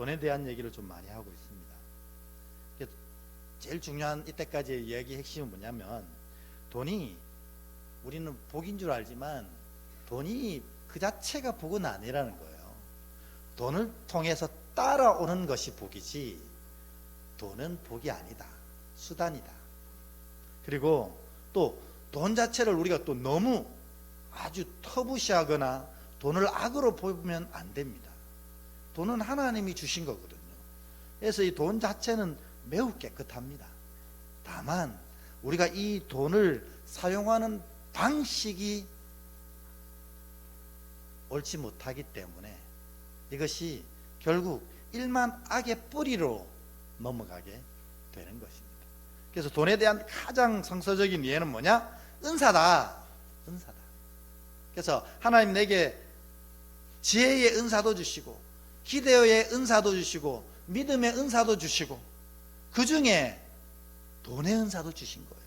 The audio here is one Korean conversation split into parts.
돈에 대한 얘기를 좀 많이 하고 있습니다. 제일 중요한 이때까지의 이야기의 핵심은 뭐냐면, 돈이 우리는 복인 줄 알지만 돈이 그 자체가 복은 아니라는 거예요. 돈을 통해서 따라오는 것이 복이지 돈은 복이 아니다, 수단이다. 그리고 또 돈 자체를 우리가 또 너무 아주 터부시하거나 돈을 악으로 보면 안 됩니다. 돈은 하나님이 주신 거거든요. 그래서 이 돈 자체는 매우 깨끗합니다. 다만 우리가 이 돈을 사용하는 방식이 옳지 못하기 때문에 이것이 결국 일만 악의 뿌리로 넘어가게 되는 것입니다. 그래서 돈에 대한 가장 성서적인 이해는 뭐냐? 은사다. 은사다. 그래서 하나님 내게 지혜의 은사도 주시고 기대의 은사도 주시고 믿음의 은사도 주시고 그 중에 돈의 은사도 주신 거예요.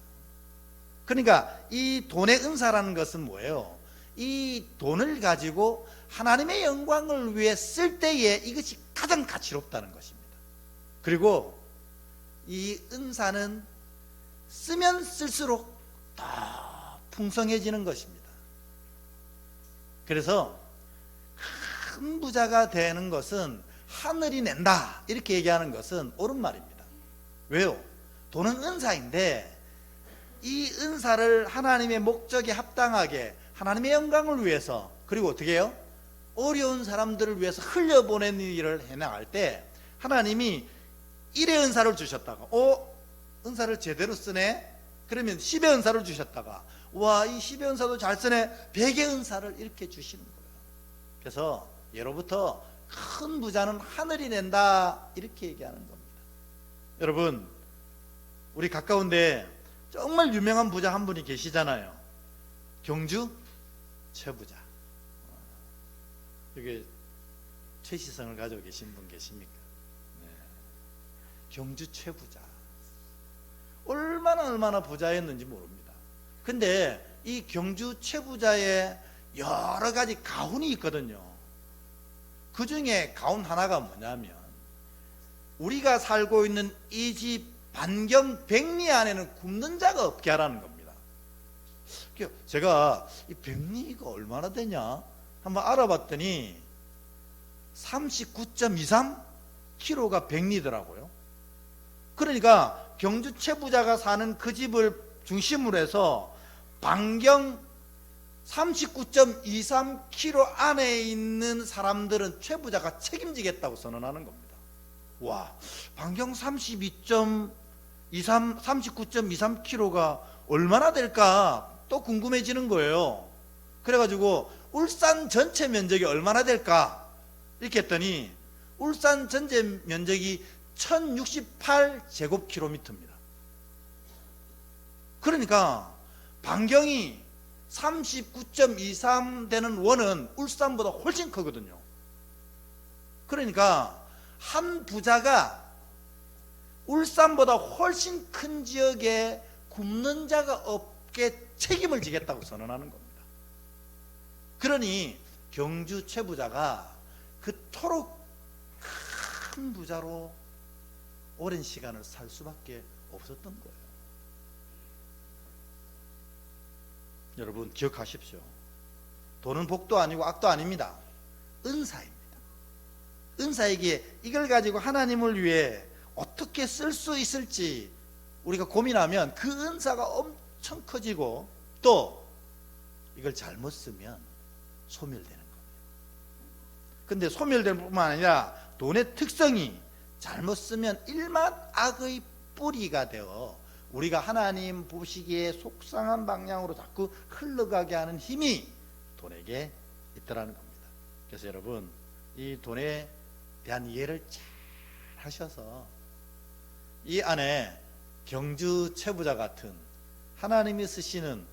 그러니까 이 돈의 은사라는 것은 뭐예요? 이 돈을 가지고 하나님의 영광을 위해 쓸 때에 이것이 가장 가치롭다는 것입니다. 그리고 이 은사는 쓰면 쓸수록 더 풍성해지는 것입니다. 그래서 큰 부자가 되는 것은 하늘이 낸다 이렇게 얘기하는 것은 옳은 말입니다. 왜요? 돈은 은사인데 이 은사를 하나님의 목적에 합당하게 하나님의 영광을 위해서, 그리고 어떻게 해요? 어려운 사람들을 위해서 흘려보내는 일을 해나갈 때 하나님이 1의 은사를 주셨다가 은사를 제대로 쓰네? 그러면 10의 은사를 주셨다가 와, 이 10의 은사도 잘 쓰네, 100의 은사를 이렇게 주시는 거예요. 그래서 예로부터 큰 부자는 하늘이 낸다 이렇게 얘기하는 겁니다. 여러분, 우리 가까운데 정말 유명한 부자 한 분이 계시잖아요. 경주 최부자. 여기 최시성을 가지고 계신 분 계십니까? 네. 경주 최부자. 얼마나 부자였는지 모릅니다. 근데 이 경주 최부자의 여러 가지 가훈이 있거든요. 그 중에 가훈 하나가 뭐냐면, 우리가 살고 있는 이 집 반경 100리 안에는 굶는 자가 없게 하라는 겁니다. 제가 이 100리가 얼마나 되냐 한번 알아봤더니 39.23kg가 100리더라고요. 그러니까 경주 최부자가 사는 그 집을 중심으로 해서 반경 39.23km 안에 있는 사람들은 최부자가 책임지겠다고 선언하는 겁니다. 와, 반경 39.23km가 얼마나 될까 또 궁금해지는 거예요. 그래가지고 울산 전체 면적이 얼마나 될까 이렇게 했더니 울산 전체 면적이 1068제곱킬로미터입니다. 그러니까 반경이 39.23 되는 원은 울산보다 훨씬 크거든요. 그러니까 한 부자가 울산보다 훨씬 큰 지역에 굶는 자가 없게 책임을 지겠다고 선언하는 겁니다. 그러니 경주 최부자가 그토록 큰 부자로 오랜 시간을 살 수밖에 없었던 거예요. 여러분 기억하십시오. 돈은 복도 아니고 악도 아닙니다. 은사입니다. 은사이기에 이걸 가지고 하나님을 위해 어떻게 쓸 수 있을지 우리가 고민하면 그 은사가 엄청 커지고, 또 이걸 잘못 쓰면 소멸되는 겁니다. 근데 소멸될 뿐만 아니라 돈의 특성이 잘못 쓰면 일만 악의 뿌리가 되어 우리가 하나님 보시기에 속상한 방향으로 자꾸 흘러가게 하는 힘이 돈에게 있더라는 겁니다. 그래서 여러분, 이 돈에 대한 이해를 잘 하셔서 이 안에 경주 최부자 같은 하나님이 쓰시는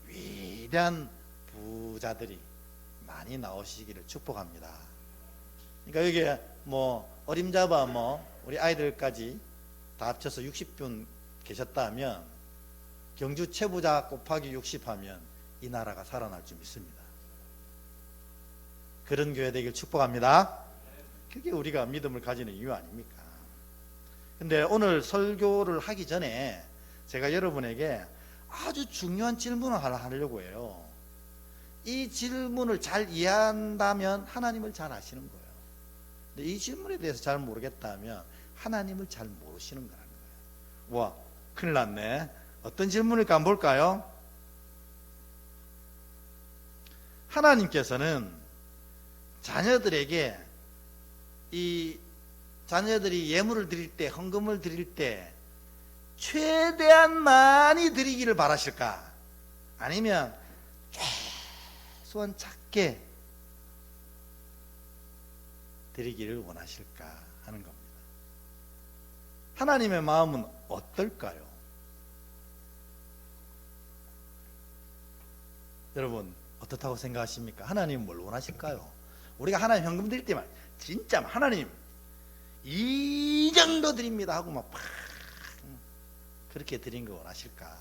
위대한 부자들이 많이 나오시기를 축복합니다. 그러니까 여기에 어림잡아 우리 아이들까지 다 합쳐서 60분 계셨다면 경주 최부자 곱하기 60 하면 이 나라가 살아날 줄 믿습니다. 그런 교회 되길 축복합니다. 그게 우리가 믿음을 가지는 이유 아닙니까? 근데 오늘 설교를 하기 전에 제가 여러분에게 아주 중요한 질문을 하려고 해요. 이 질문을 잘 이해한다면 하나님을 잘 아시는 거예요. 근데 이 질문에 대해서 잘 모르겠다면 하나님을 잘 모르시는 거라는 거예요. 와, 큰일 났네. 어떤 질문일까 한번 볼까요? 하나님께서는 자녀들에게 이 자녀들이 예물을 드릴 때, 헌금을 드릴 때 최대한 많이 드리기를 바라실까? 아니면 최소한 작게 드리기를 원하실까 하는 겁니다. 하나님의 마음은 어떨까요? 여러분 어떻다고 생각하십니까? 하나님은 뭘 원하실까요? 우리가 하나님 현금 드릴 때만 진짜 하나님 이 정도 드립니다 하고 막 그렇게 드린 거 원하실까?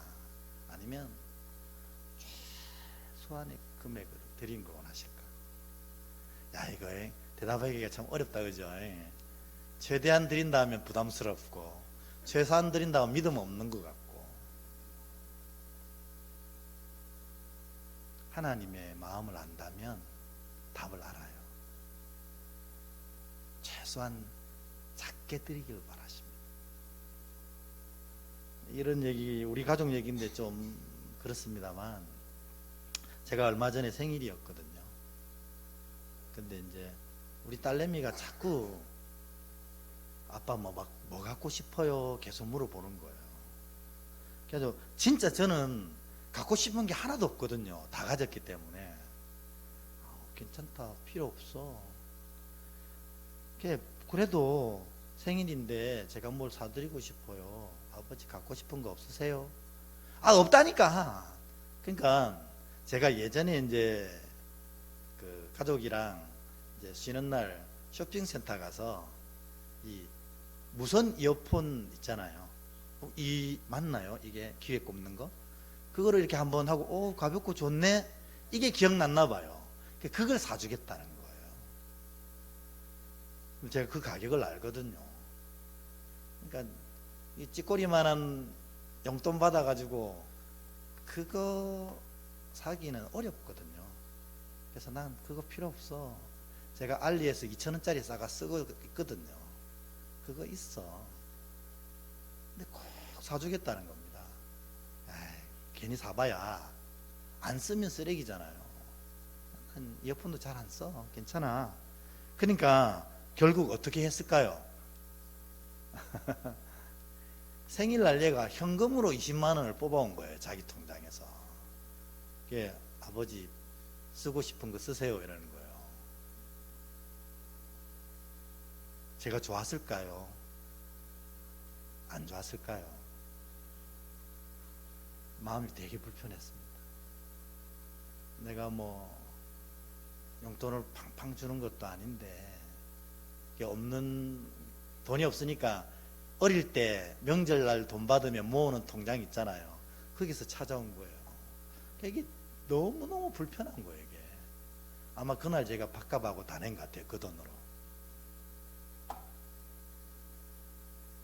아니면 최소한의 금액을 드린 거 원하실까? 야, 이거 대답하기가 참 어렵다, 그죠? 최대한 드린다 하면 부담스럽고 최소한 드린다 하면 믿음 없는 것 같고. 하나님의 마음을 안다면 답을 알아요. 최소한 작게 드리기를 바라십니다. 이런 얘기 우리 가족 얘기인데 좀 그렇습니다만, 제가 얼마 전에 생일이었거든요. 근데 이제 우리 딸내미가 자꾸 아빠 뭐 갖고 싶어요 계속 물어보는 거예요. 그래서 진짜 저는 갖고 싶은 게 하나도 없거든요. 다 가졌기 때문에. 괜찮다, 필요 없어. 그래도 생일인데 제가 뭘 사드리고 싶어요. 아버지 갖고 싶은 거 없으세요? 없다니까. 그러니까 제가 예전에 이제 그 가족이랑 이제 쉬는 날 쇼핑센터 가서 이 무선 이어폰 있잖아요. 맞나요? 이게 귀에 꼽는 거? 그거를 이렇게 한번 하고 가볍고 좋네? 이게 기억났나 봐요. 그걸 사주겠다는 거예요. 제가 그 가격을 알거든요. 그러니까 이 찌꼬리만한 용돈 받아가지고 그거 사기는 어렵거든요. 그래서 난 그거 필요 없어. 제가 알리에서 2,000원짜리 싸가 쓰고 있거든요. 그거 있어. 근데 꼭 사주겠다는 겁니다. 괜히 사봐야 안 쓰면 쓰레기잖아요. 이어폰도 잘 안 써. 괜찮아. 그러니까 결국 어떻게 했을까요? 생일날 얘가 현금으로 20만 원을 뽑아온 거예요. 자기 통장에서. 아버지 쓰고 싶은 거 쓰세요 이러는 거예요. 제가 좋았을까요? 안 좋았을까요? 마음이 되게 불편했습니다. 내가 뭐 용돈을 팡팡 주는 것도 아닌데, 돈이 없으니까 어릴 때 명절날 돈 받으면 모으는 통장 있잖아요. 거기서 찾아온 거예요. 이게 너무너무 불편한 거예요. 이게 아마 그날 제가 밥값하고 다 낸 것 같아요. 그 돈으로.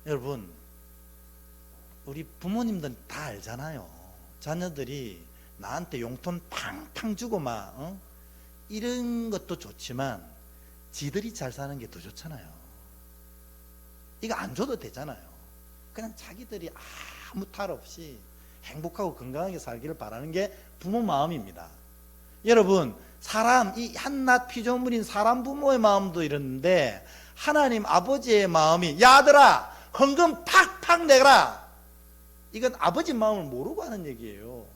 여러분, 우리 부모님들 다 알잖아요. 자녀들이 나한테 용돈 팡팡 주고 이런 것도 좋지만 지들이 잘 사는 게 더 좋잖아요. 이거 안 줘도 되잖아요. 그냥 자기들이 아무 탈 없이 행복하고 건강하게 살기를 바라는 게 부모 마음입니다. 여러분, 이 한낱 피조물인 사람 부모의 마음도 이러는데 하나님 아버지의 마음이 야들아 헌금 팍팍 내라, 이건 아버지 마음을 모르고 하는 얘기예요.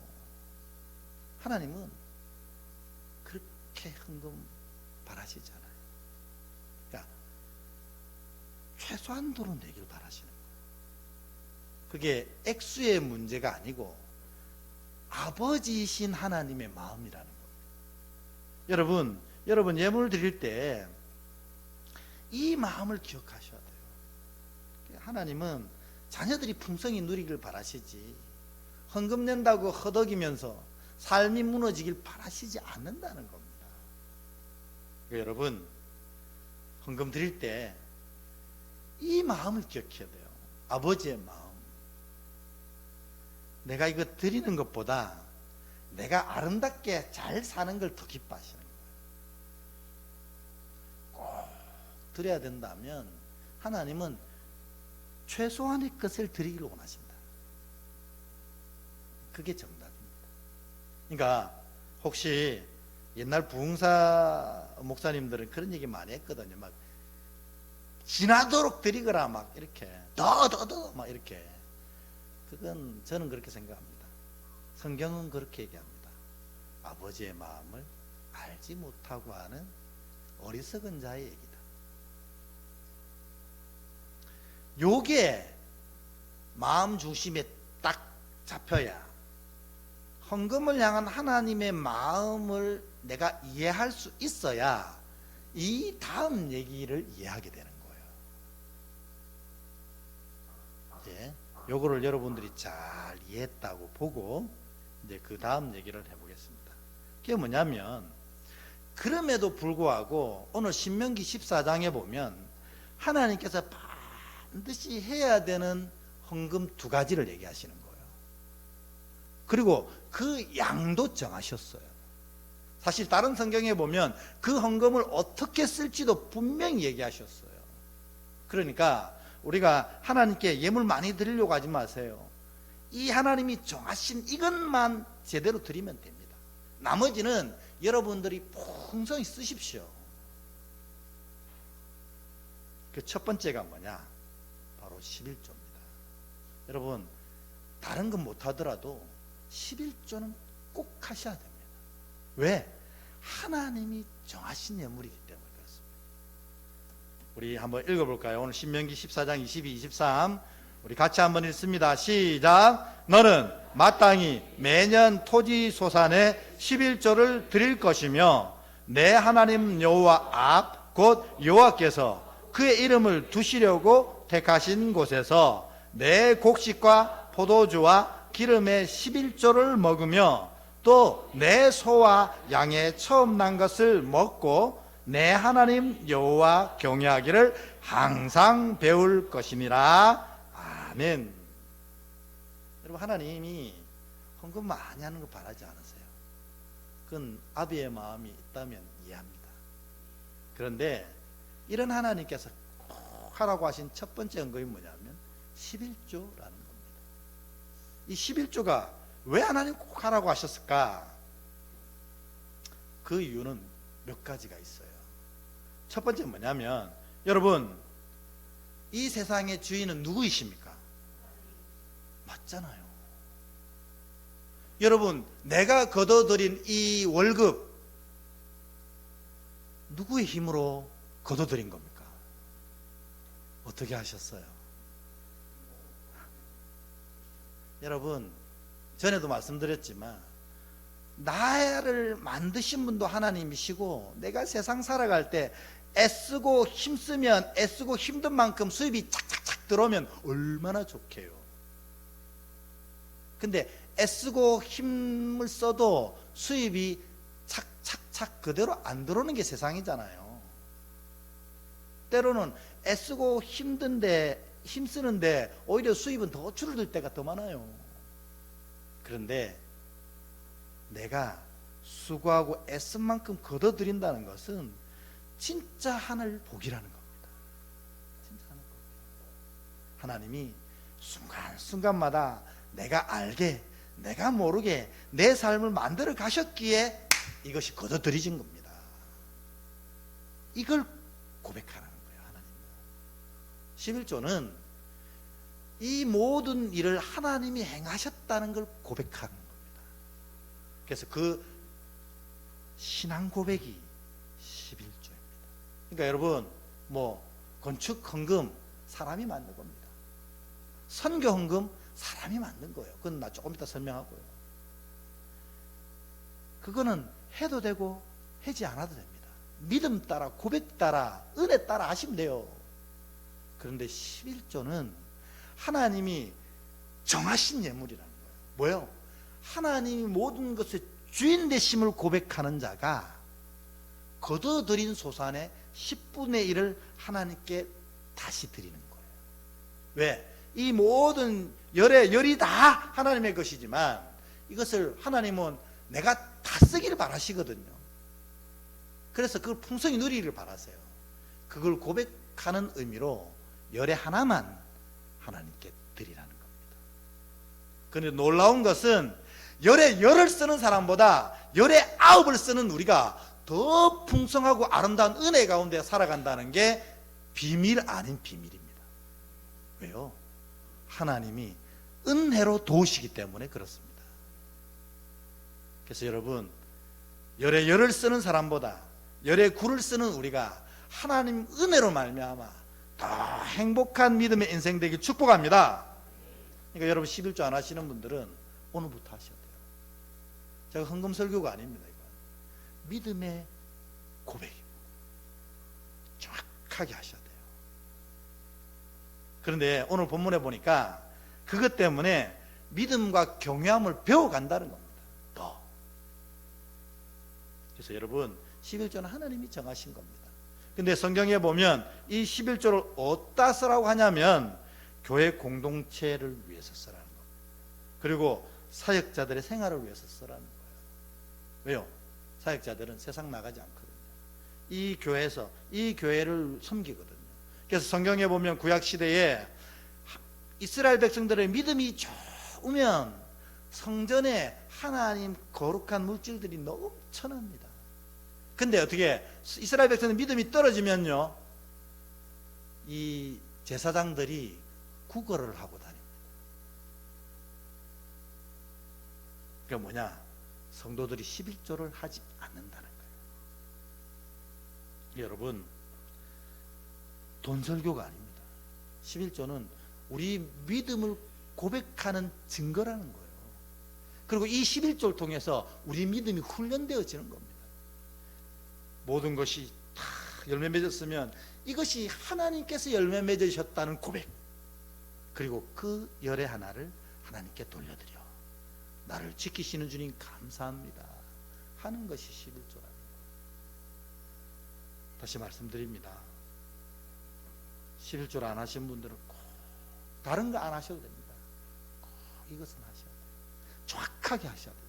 하나님은 그렇게 헌금 바라시잖아요. 그러니까 최소한도로 내길 바라시는 거예요. 그게 액수의 문제가 아니고 아버지이신 하나님의 마음이라는 겁니다. 여러분 예물 드릴 때 이 마음을 기억하셔야 돼요. 하나님은 자녀들이 풍성히 누리길 바라시지 헌금 낸다고 허덕이면서 삶이 무너지길 바라시지 않는다는 겁니다. 그러니까 여러분, 헌금 드릴 때 이 마음을 기억해야 돼요. 아버지의 마음. 내가 이거 드리는 것보다 내가 아름답게 잘 사는 걸 더 기뻐하시는 거예요. 꼭 드려야 된다면 하나님은 최소한의 것을 드리기를 원하신다. 그게 정답입니다. 그러니까 혹시 옛날 부흥사 목사님들은 그런 얘기 많이 했거든요. 막 지나도록 드리거라 막 이렇게 더 막 이렇게. 그건 저는 그렇게 생각합니다. 성경은 그렇게 얘기합니다. 아버지의 마음을 알지 못하고 하는 어리석은 자의 얘기다. 요게 마음 중심에 딱 잡혀야 헌금을 향한 하나님의 마음을 내가 이해할 수 있어야 이 다음 얘기를 이해하게 되는 거예요. 이제 요거를 여러분들이 잘 이해했다고 보고 이제 그 다음 얘기를 해보겠습니다. 그게 뭐냐면, 그럼에도 불구하고 오늘 신명기 14장에 보면 하나님께서 반드시 해야 되는 헌금 두 가지를 얘기하시는 거예요. 그리고 그 양도 정하셨어요. 사실 다른 성경에 보면 그 헌금을 어떻게 쓸지도 분명히 얘기하셨어요. 그러니까 우리가 하나님께 예물 많이 드리려고 하지 마세요. 이 하나님이 정하신 이것만 제대로 드리면 됩니다. 나머지는 여러분들이 풍성히 쓰십시오. 그 첫 번째가 뭐냐? 바로 11조입니다. 여러분, 다른 건 못하더라도 11조는 꼭 하셔야 됩니다. 왜? 하나님이 정하신 예물이기 때문에 그렇습니다. 우리 한번 읽어볼까요? 오늘 신명기 14장 22, 23 우리 같이 한번 읽습니다. 시작. 너는 마땅히 매년 토지 소산의 11조를 드릴 것이며 내 하나님 여호와 앞 곧 여호와께서 그의 이름을 두시려고 택하신 곳에서 내 곡식과 포도주와 기름의 11조를 먹으며 또 내 소와 양의 처음 난 것을 먹고 내 하나님 여호와 경외하기를 항상 배울 것이니라. 아멘. 여러분, 하나님이 헌금 많이 하는 거 바라지 않으세요. 그건 아비의 마음이 있다면 이해합니다. 그런데 이런 하나님께서 꼭 하라고 하신 첫 번째 헌금이 뭐냐면 11조라는 겁니다. 이 11조가 왜 하나님 꼭 하라고 하셨을까? 그 이유는 몇 가지가 있어요. 첫 번째 뭐냐면, 여러분, 이 세상의 주인은 누구이십니까? 맞잖아요. 여러분, 내가 거둬들인 이 월급 누구의 힘으로 거둬들인 겁니까? 어떻게 하셨어요? 여러분, 전에도 말씀드렸지만 나를 만드신 분도 하나님이시고 내가 세상 살아갈 때 애쓰고 힘쓰면 애쓰고 힘든 만큼 수입이 착착착 들어오면 얼마나 좋게요. 근데 애쓰고 힘을 써도 수입이 착착착 그대로 안 들어오는 게 세상이잖아요. 때로는 애쓰고 힘쓰는데 오히려 수입은 더 줄어들 때가 더 많아요. 그런데 내가 수고하고 애쓴 만큼 거둬들인다는 것은 진짜 하늘 복이라는 겁니다. 진짜 하늘 복. 하나님이 순간순간마다 내가 알게 내가 모르게 내 삶을 만들어 가셨기에 이것이 거둬들여진 겁니다. 이걸 고백하라는 거예요. 하나님 11조는 이 모든 일을 하나님이 행하셨다는 걸 고백하는 겁니다. 그래서 그 신앙 고백이 11조입니다. 그러니까 여러분, 건축 헌금 사람이 만든 겁니다. 선교 헌금 사람이 만든 거예요. 그건 나 조금 이따 설명하고요. 그거는 해도 되고 하지 않아도 됩니다. 믿음 따라, 고백 따라, 은혜 따라 하시면 돼요. 그런데 11조는 하나님이 정하신 예물이라는 거예요. 뭐요? 하나님이 모든 것의 주인 되심을 고백하는 자가 거둬들인 소산의 10분의 1을 하나님께 다시 드리는 거예요. 왜? 이 모든 열이 다 하나님의 것이지만 이것을 하나님은 내가 다 쓰기를 바라시거든요. 그래서 그걸 풍성히 누리기를 바라세요. 그걸 고백하는 의미로 열의 하나만 하나님께 드리라는 겁니다. 그런데 놀라운 것은 열의 열을 쓰는 사람보다 열의 9을 쓰는 우리가 더 풍성하고 아름다운 은혜 가운데 살아간다는 게 비밀 아닌 비밀입니다. 왜요? 하나님이 은혜로 도우시기 때문에 그렇습니다. 그래서 여러분, 열의 열을 쓰는 사람보다 열의 굴을 쓰는 우리가 하나님 은혜로 말미암아 더 행복한 믿음의 인생 되길 축복합니다. 그러니까 여러분 11조 안 하시는 분들은 오늘부터 하셔야 돼요. 제가 헌금 설교가 아닙니다. 이거 믿음의 고백이고 정확하게 하셔야 돼요. 그런데 오늘 본문에 보니까 그것 때문에 믿음과 경외함을 배워간다는 겁니다. 더. 그래서 여러분 11조는 하나님이 정하신 겁니다. 근데 성경에 보면 이 11조를 어디다 쓰라고 하냐면 교회 공동체를 위해서 쓰라는 겁니다. 그리고 사역자들의 생활을 위해서 쓰라는 거예요. 왜요? 사역자들은 세상 나가지 않거든요. 이 교회에서 이 교회를 섬기거든요. 그래서 성경에 보면 구약 시대에 이스라엘 백성들의 믿음이 좋으면 성전에 하나님 거룩한 물질들이 넘쳐납니다. 근데 어떻게 이스라엘 백성의 믿음이 떨어지면요, 이 제사장들이 구걸을 하고 다닙니다. 그게 뭐냐? 성도들이 11조를 하지 않는다는 거예요. 여러분, 돈 설교가 아닙니다. 11조는 우리 믿음을 고백하는 증거라는 거예요. 그리고 이 11조를 통해서 우리 믿음이 훈련되어지는 겁니다. 모든 것이 다 열매 맺었으면 이것이 하나님께서 열매 맺으셨다는 고백, 그리고 그 열의 하나를 하나님께 돌려드려 나를 지키시는 주님 감사합니다 하는 것이 11조라는 거예요. 다시 말씀드립니다. 11조를 안 하신 분들은 꼭 다른 거 안 하셔도 됩니다. 꼭 이것은 하셔야 돼요. 정확하게 하셔야 돼요.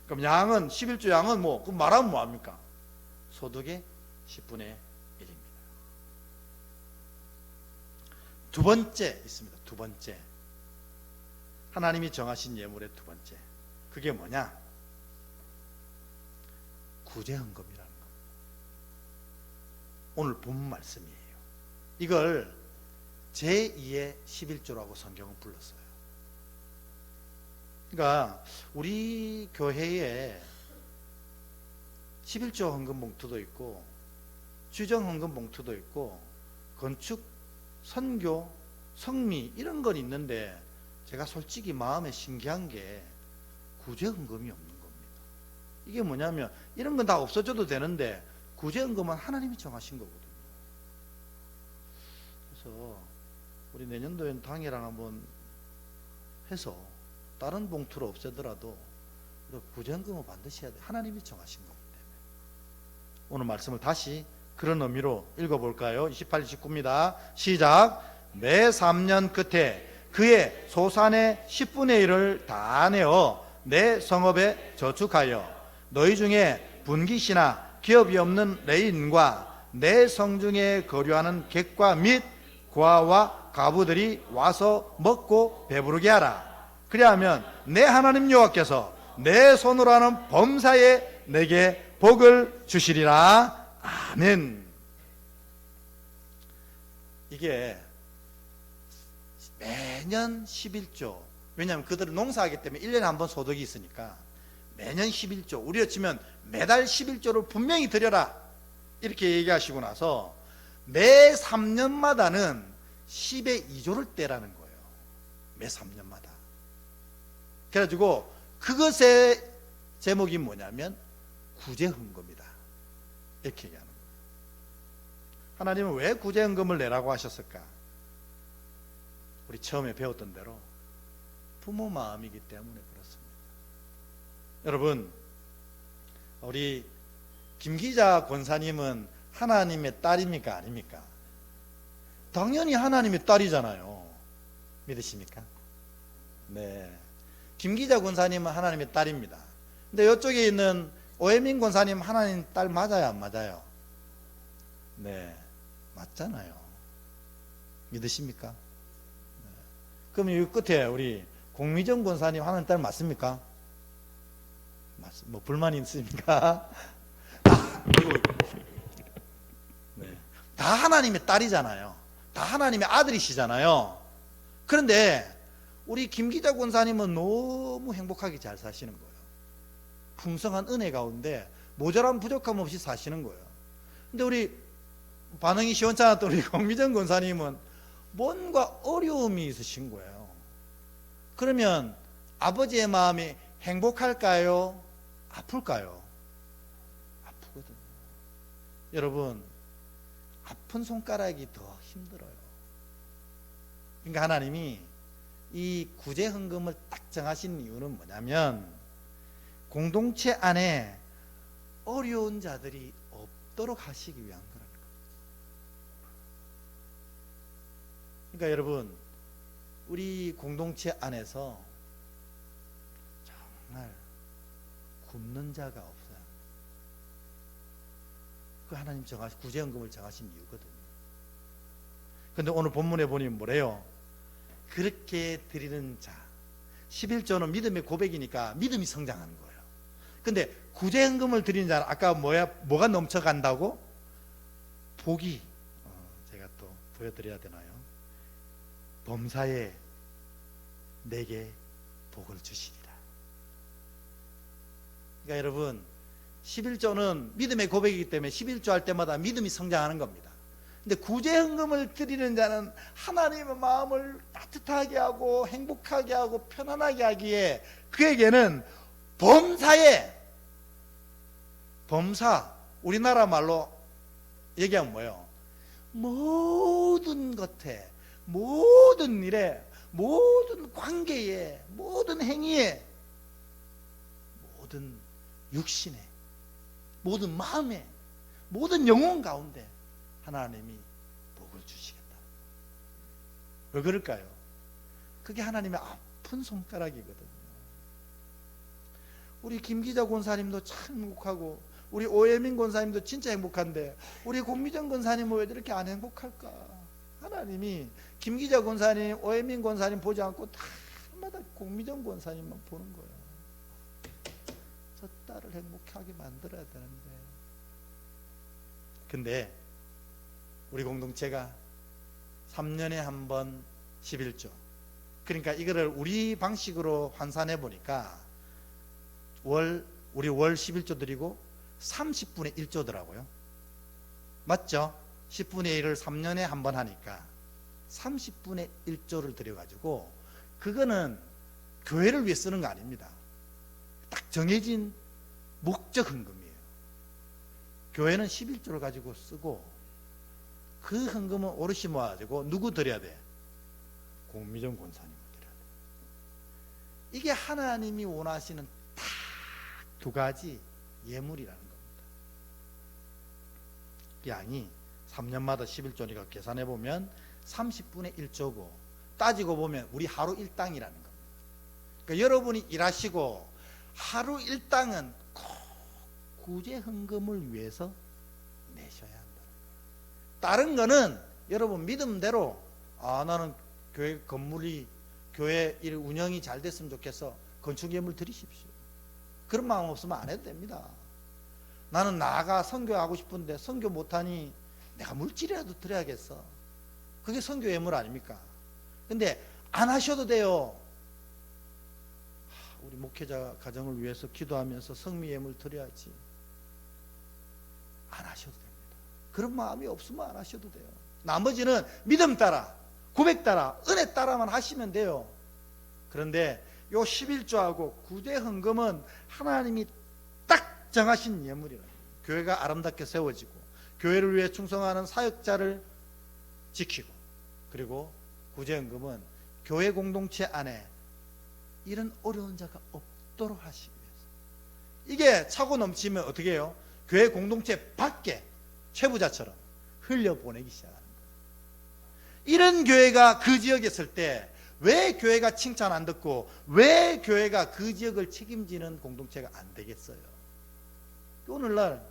그럼 양은 11조 양은 뭐 그럼 말하면 뭐합니까? 소득의 10분의 1입니다. 두 번째 있습니다. 두 번째, 하나님이 정하신 예물의 두 번째, 그게 뭐냐? 구제헌금이라는 겁니다. 오늘 본 말씀이에요. 이걸 제2의 11조라고 성경은 불렀어요. 그러니까 우리 교회에 11조 헌금 봉투도 있고 주정 헌금 봉투도 있고 건축, 선교, 성미 이런 건 있는데 제가 솔직히 마음에 신기한 게 구제헌금이 없는 겁니다. 이게 뭐냐면 이런 건 다 없어져도 되는데 구제헌금은 하나님이 정하신 거거든요. 그래서 우리 내년도엔 당회랑 한번 해서 다른 봉투를 없애더라도 구제헌금은 반드시 해야 돼요. 하나님이 정하신 거기 때문에. 오늘 말씀을 다시 그런 의미로 읽어볼까요? 28, 29입니다. 시작. 매 3년 끝에 그의 소산의 10분의 1을 다 내어 내 성읍에 저축하여 너희 중에 분깃이나 기업이 없는 레인과 내 성중에 거류하는 객과 및 고아와 가부들이 와서 먹고 배부르게 하라. 그리하면 내 하나님 여호와께서 내 손으로 하는 범사에 내게 복을 주시리라. 아멘. 이게 매년 11조, 왜냐하면 그들은 농사하기 때문에 1년에 한 번 소득이 있으니까 매년 11조, 우리로 치면 매달 11조를 분명히 드려라 이렇게 얘기하시고 나서 매 3년마다는 10의 2조를 떼라는 거예요. 매 3년마다. 그래가지고 그것의 제목이 뭐냐면 구제헌금이다 이렇게 얘기하는 거예요. 하나님은 왜 구제헌금을 내라고 하셨을까? 우리 처음에 배웠던 대로 부모 마음이기 때문에 그렇습니다. 여러분, 우리 김기자 권사님은 하나님의 딸입니까? 아닙니까? 당연히 하나님의 딸이잖아요. 믿으십니까? 네. 김기자 권사님은 하나님의 딸입니다. 근데 이쪽에 있는 오해민 권사님 하나님 딸 맞아요? 안 맞아요? 네. 맞잖아요. 믿으십니까? 네. 그럼 이 끝에 우리 공미정 권사님 하나님 딸 맞습니까? 뭐 불만이 있습니까? 네. 다 하나님의 딸이잖아요. 다 하나님의 아들이시잖아요. 그런데 우리 김기자 권사님은 너무 행복하게 잘 사시는 거예요. 풍성한 은혜 가운데 모자람 부족함 없이 사시는 거예요. 근데 우리 반응이 시원찮았던 우리 공미정 권사님은 뭔가 어려움이 있으신 거예요. 그러면 아버지의 마음이 행복할까요? 아플까요? 아프거든요. 여러분, 아픈 손가락이 더 힘들어요. 그러니까 하나님이 이 구제 헌금을 딱 정하신 이유는 뭐냐면 공동체 안에 어려운 자들이 없도록 하시기 위한 거랍니다. 그러니까 여러분, 우리 공동체 안에서 정말 굶는 자가 없어요. 그 하나님 정하신 구제헌금을 정하신 이유거든요. 그런데 오늘 본문에 보니 뭐래요? 그렇게 드리는 자, 11조는 믿음의 고백이니까 믿음이 성장하는 거예요. 근데 구제헌금을 드리는 자는 아까 뭐가 넘쳐간다고? 복이, 제가 또 보여드려야 되나요? 범사에 내게 복을 주시리라. 그러니까 여러분, 11조는 믿음의 고백이기 때문에 11조 할 때마다 믿음이 성장하는 겁니다. 근데 구제헌금을 드리는 자는 하나님의 마음을 따뜻하게 하고 행복하게 하고 편안하게 하기에 그에게는 범사, 우리나라 말로 얘기하면 뭐예요? 모든 것에, 모든 일에, 모든 관계에, 모든 행위에, 모든 육신에, 모든 마음에, 모든 영혼 가운데 하나님이 복을 주시겠다. 왜 그럴까요? 그게 하나님의 아픈 손가락이거든요. 우리 김기자 권사님도 참 행복하고 우리 오예민 권사님도 진짜 행복한데 우리 공미정 권사님은 왜 저렇게 안 행복할까? 하나님이 김기자 권사님, 오예민 권사님 보지 않고 다마다 공미정 권사님만 보는 거예요. 저 딸을 행복하게 만들어야 되는데. 근데 우리 공동체가 3년에 한 번 11조. 그러니까 이거를 우리 방식으로 환산해 보니까 우리 월 11조 드리고 30분의 1조더라고요. 맞죠? 10분의 1을 3년에 한 번 하니까 30분의 1조를 드려가지고 그거는 교회를 위해 쓰는 거 아닙니다. 딱 정해진 목적 헌금이에요. 교회는 11조를 가지고 쓰고 그 헌금은 오롯이 모아가지고 누구 드려야 돼? 공미정 권사님을 드려야 돼. 이게 하나님이 원하시는 딱 두 가지 예물이라는 겁니다. 양이 3년마다 11조니까 계산해 보면 30분의 1조고 따지고 보면 우리 하루 일당이라는 겁니다. 그러니까 여러분이 일하시고 하루 일당은 꼭 구제 헌금을 위해서 내셔야 한다. 다른 거는 여러분 믿음대로 나는 교회 건물이 교회 일 운영이 잘 됐으면 좋겠어. 건축 예물 드리십시오. 그런 마음 없으면 안 해도 됩니다. 나는 나아가 선교하고 싶은데 선교 못하니 내가 물질이라도 드려야겠어. 그게 선교 예물 아닙니까? 근데 안 하셔도 돼요. 우리 목회자 가정을 위해서 기도하면서 성미 예물 드려야지. 안 하셔도 됩니다. 그런 마음이 없으면 안 하셔도 돼요. 나머지는 믿음 따라, 고백 따라, 은혜 따라만 하시면 돼요. 그런데 요 11조하고 구제 헌금은 하나님이 딱 정하신 예물이라. 교회가 아름답게 세워지고 교회를 위해 충성하는 사역자를 지키고 그리고 구제 헌금은 교회 공동체 안에 이런 어려운 자가 없도록 하시기 위해서. 이게 차고 넘치면 어떻게 해요? 교회 공동체 밖에 최부자처럼 흘려보내기 시작하는 거예요. 이런 교회가 그 지역에 있을 때 왜 교회가 칭찬 안 듣고 왜 교회가 그 지역을 책임지는 공동체가 안 되겠어요? 오늘날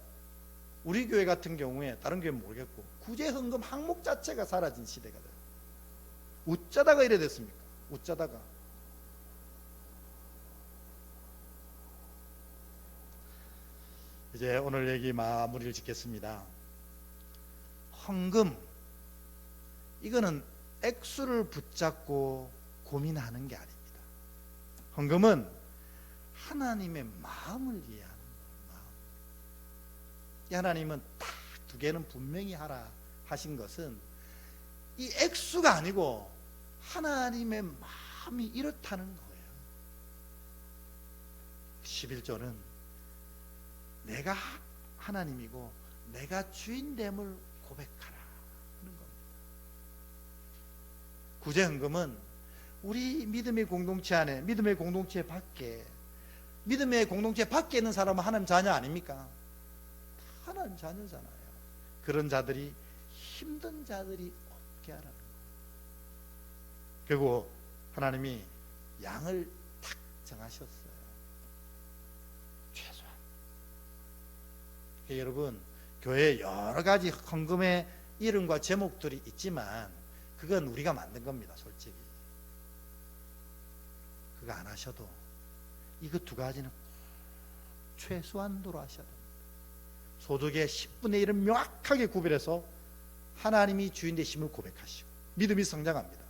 우리 교회 같은 경우에 다른 교회는 모르겠고 구제헌금 항목 자체가 사라진 시대가 돼요. 어쩌다가 이래 됐습니까? 어쩌다가. 이제 오늘 얘기 마무리를 짓겠습니다. 헌금, 이거는 액수를 붙잡고 고민하는 게 아닙니다. 헌금은 하나님의 마음을 이해하는 거예요. 이 하나님은 딱 두 개는 분명히 하라 하신 것은 이 액수가 아니고 하나님의 마음이 이렇다는 거예요. 11조는 내가 하나님이고 내가 주인됨을 고백하라 하는 겁니다. 구제헌금은 우리 믿음의 공동체 안에, 믿음의 공동체 밖에, 믿음의 공동체 밖에 있는 사람은 하나님 자녀 아닙니까? 하나님 자녀잖아요. 그런 자들이, 힘든 자들이 없게 하라는 거예요. 그리고 하나님이 양을 탁 정하셨어요. 최소한. 여러분, 교회에 여러 가지 헌금의 이름과 제목들이 있지만 그건 우리가 만든 겁니다. 솔직히 그거 안 하셔도 이거 두 가지는 최소한도로 하셔야 됩니다. 소득의 10분의 1은 명확하게 구별해서 하나님이 주인 되심을 고백하시고 믿음이 성장합니다.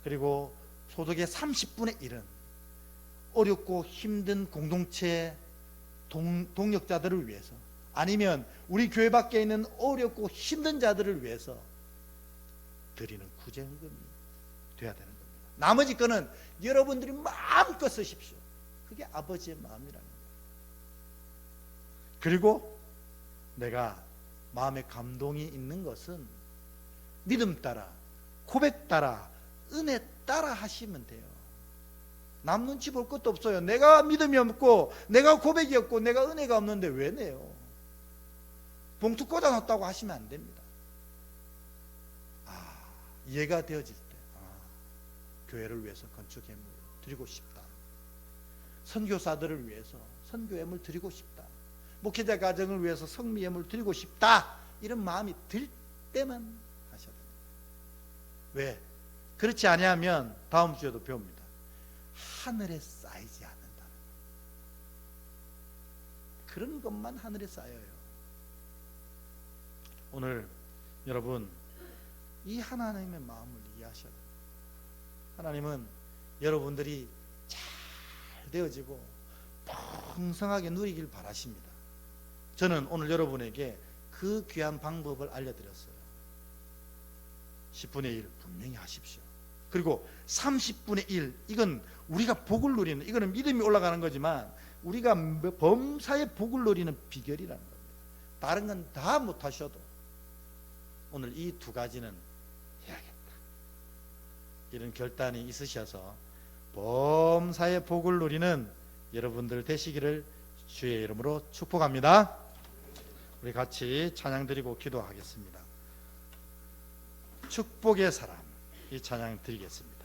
그리고 소득의 30분의 1은 어렵고 힘든 공동체 동력자들을 위해서, 아니면 우리 교회 밖에 있는 어렵고 힘든 자들을 위해서 드리는 구제헌금이 돼야 되는 겁니다. 나머지 거는 여러분들이 마음껏 쓰십시오. 그게 아버지의 마음이라는 거예요. 그리고 내가 마음에 감동이 있는 것은 믿음 따라, 고백 따라, 은혜 따라 하시면 돼요. 남 눈치 볼 것도 없어요. 내가 믿음이 없고 내가 고백이 없고 내가 은혜가 없는데 왜 내요? 봉투 꽂아놨다고 하시면 안 됩니다. 이해가 되어질 때 교회를 위해서 건축예물 드리고 싶다, 선교사들을 위해서 선교예물 드리고 싶다, 목회자 가정을 위해서 성미예물 드리고 싶다, 이런 마음이 들 때만 하셔야 됩니다. 왜? 그렇지 아니하면 다음 주에도 배웁니다. 하늘에 쌓이지 않는다. 그런 것만 하늘에 쌓여요. 오늘 여러분 이 하나님의 마음을 이해하셔야 됩니다. 하나님은 여러분들이 잘 되어지고 풍성하게 누리길 바라십니다. 저는 오늘 여러분에게 그 귀한 방법을 알려드렸어요. 10분의 1 분명히 하십시오. 그리고 30분의 1, 이건 우리가 복을 누리는, 이거는 믿음이 올라가는 거지만 우리가 범사의 복을 누리는 비결이라는 겁니다. 다른 건 다 못하셔도 오늘 이 두 가지는 해야겠다, 이런 결단이 있으셔서 범사의 복을 누리는 여러분들 되시기를 주의 이름으로 축복합니다. 우리 같이 찬양 드리고 기도하겠습니다. 축복의 사람, 이 찬양 드리겠습니다.